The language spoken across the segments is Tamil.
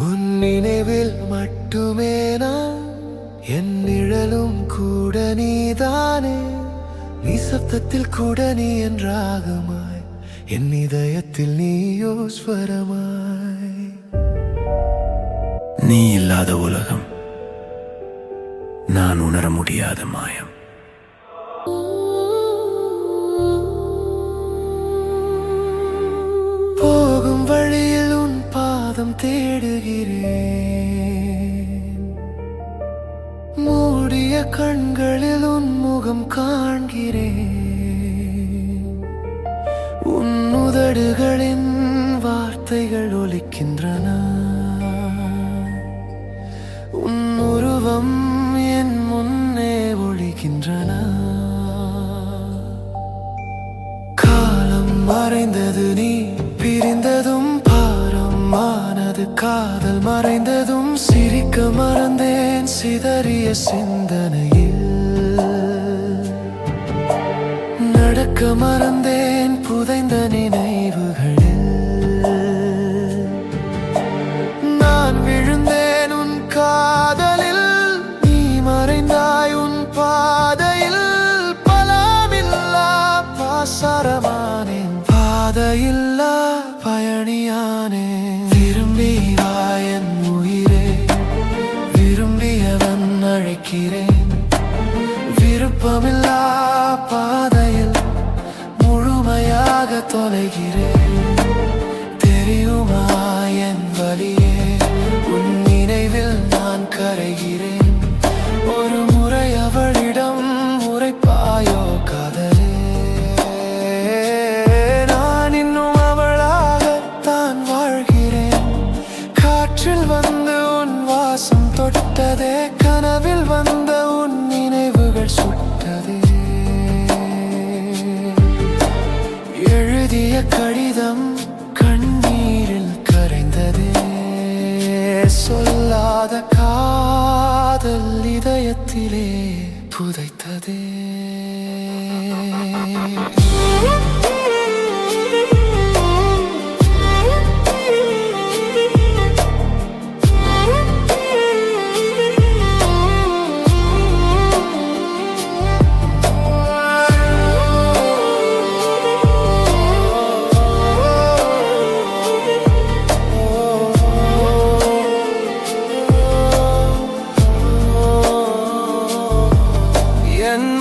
உன் நினைவில் மட்டுமே நான், என் நிழலும் கூட நீதானே. நிசப்தத்தில் கூட நீ என் ராகமாய், என் இதயத்தில் நீயோ ஸ்வரமாய். நீ இல்லாத உலகம் நான் உணர முடியாத மாயம். போகும் வழியில் உன் பாதம் தேடுகிறேன், மூடிய கண்களில் உன் முகம் காண்கிறேன். உன் உதடுகளின் வார்த்தைகள் ஒலிக்கின்றன, உன் உருவம் என் முன்னே ஒழிக்கின்றன. காலம் மறைந்தது, நீ பிரிந்ததும் பாரம் ஆனது. காதல் மறைந்ததும் சிரிக்க மறந்தேன் சிதறிய சிந்தனையில். நடக்க மறந்தேன் புதைந்த நினைவுகளில். நான் விழுந்தேன் உன் காதலில், நீ மறைந்தாய் உன் பாதையில். பலமில்லா பாசரமானேன், பாதையில்லா பயணியானேன். திரும்பி வா என் உயிரே, விரும்பியவன் அழைக்கிறேன். விருப்பமில்லா பாதையில் முழுமையாக தொலைகிறேன். தெரியுமா என் வலியே, உன் நினைவில் நான் கரைகிறேன். ஒரு முறை அவளிடம் உரைப்பாயோ காதலே. நான் இன்னும் அவளாகத்தான் வாழ்கிறேன். காற்றில் வந்து உன் வாசம் தொட்டதே, கனவில் வந்த உன் நினைவுகள் சுட்டதே. எழுதிய கடிதம் கண்ணீரில் கரைந்ததே. சொல்லாத காதல் இதயத்திலே புதைத்ததே.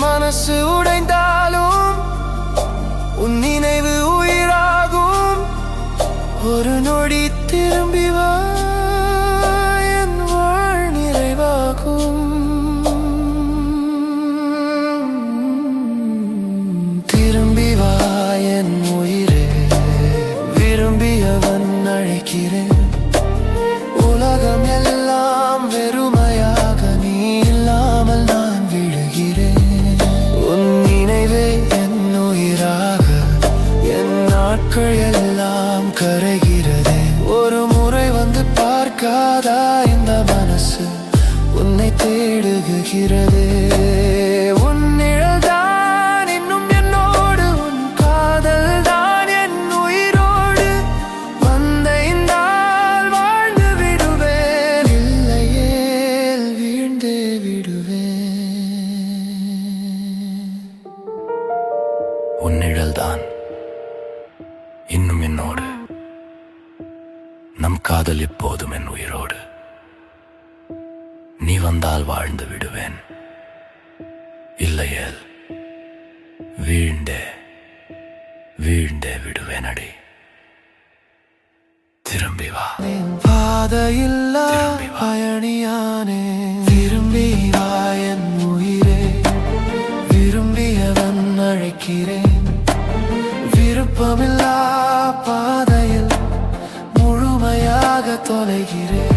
மனசு உடைந்தாலும் உன் நினைவு உயிராகும். ஒரு நொடி திரும்பி வா, என் வாழ் நிறைவாகும். திரும்பி வா என் உயிரே, விரும்பியவன் அழைக்கிறேன். உலகம் எல்லாம் வெறுமையாக நீ இல்லாமல் நான் விழுகிறேன். நாட்கள் எல்லாம் கரைகிறதே. ஒரு முறை வந்து பார்க்காதா இந்த மனசு உன்னை தேடுகிறதே. உன் நிழல்தான் இன்னும் என்னோடு, உன் காதல் தான் என் உயிரோடு. வந்தைந்தால் வாழ்ந்து விடுவேன், இல்லையே வீழ்ந்தே விடுவேன். உன் நிழல்தான் இன்னும் என்னோடு, நம் காதல் எப்போதும் என் உயிரோடு. நீ வந்தால் வாழ்ந்து விடுவேன், இல்லையேல் வீழ்ந்தே வீழ்ந்தே விடுவேன். அடி திரும்பி வா. பாதையில்லா பயணியானே. திரும்பி வா என் உயிரே, விரும்பியவன் அழைக்கிறேன். விருப்பமில்லா பாதையில் முழுமையாக தொலைகிறேன்.